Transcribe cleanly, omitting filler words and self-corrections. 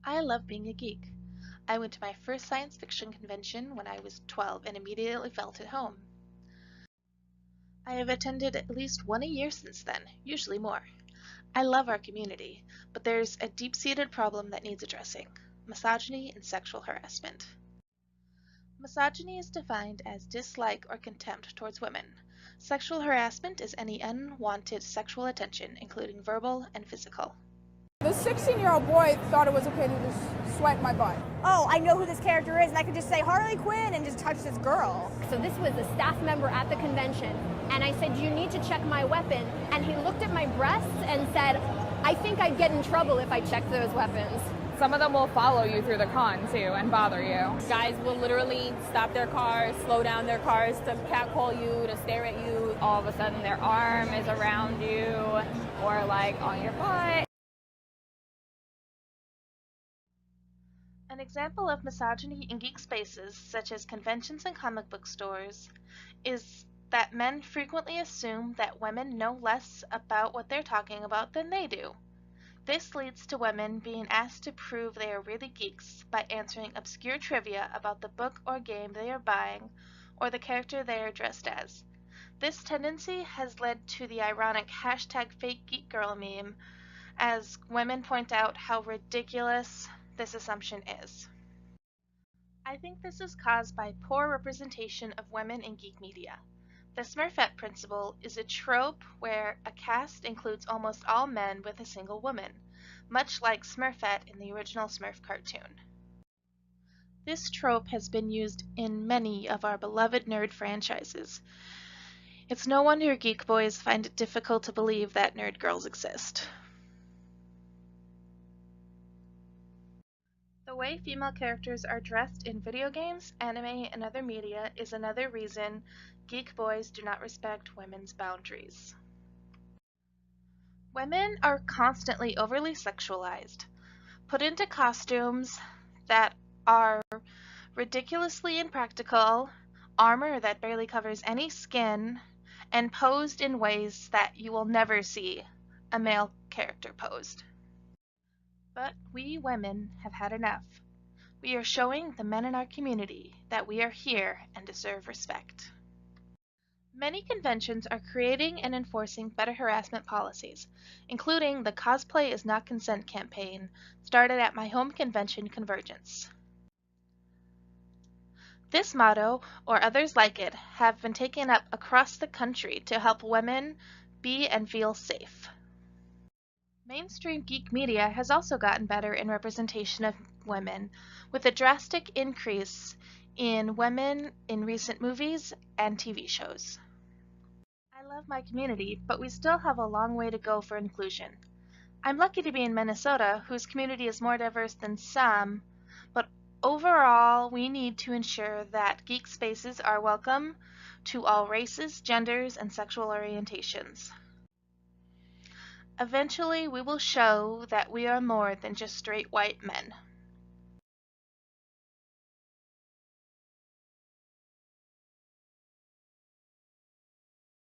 I love being a geek. I went to my first science fiction convention when I was 12 and immediately felt at home. I have attended at least one a year since then, usually more. I love our community, but there's a deep-seated problem that needs addressing: misogyny and sexual harassment. Misogyny is defined as dislike or contempt towards women. Sexual harassment is any unwanted sexual attention, including verbal and physical. The 16-year-old boy thought it was okay to just sweat my butt. Oh, I know who this character is, and I could just say Harley Quinn and just touch this girl. So this was a staff member at the convention, and I said, "You need to check my weapon." And he looked at my breasts and said, "I think I'd get in trouble if I checked those weapons." Some of them will follow you through the con, too, and bother you. Guys will literally stop their cars, slow down their cars to catcall you, to stare at you. All of a sudden, their arm is around you or like on your butt. An example of misogyny in geek spaces, such as conventions and comic book stores, is that men frequently assume that women know less about what they're talking about than they do. This leads to women being asked to prove they are really geeks by answering obscure trivia about the book or game they are buying or the character they are dressed as. This tendency has led to the ironic #FakeGeekGirl meme, as women point out how ridiculous this assumption is. I think this is caused by poor representation of women in geek media. The Smurfette principle is a trope where a cast includes almost all men with a single woman, much like Smurfette in the original Smurf cartoon. This trope has been used in many of our beloved nerd franchises. It's no wonder geek boys find it difficult to believe that nerd girls exist. The way female characters are dressed in video games, anime, and other media is another reason geek boys do not respect women's boundaries. Women are constantly overly sexualized, put into costumes that are ridiculously impractical, armor that barely covers any skin, and posed in ways that you will never see a male character posed. But we women have had enough. We are showing the men in our community that we are here and deserve respect. Many conventions are creating and enforcing better harassment policies, including the Cosplay is Not Consent campaign started at my home convention, Convergence. This motto, or others like it, have been taken up across the country to help women be and feel safe. Mainstream geek media has also gotten better in representation of women, with a drastic increase in women in recent movies and TV shows. I love my community, but we still have a long way to go for inclusion. I'm lucky to be in Minnesota, whose community is more diverse than some, but overall, we need to ensure that geek spaces are welcome to all races, genders, and sexual orientations. Eventually, we will show that we are more than just straight white men.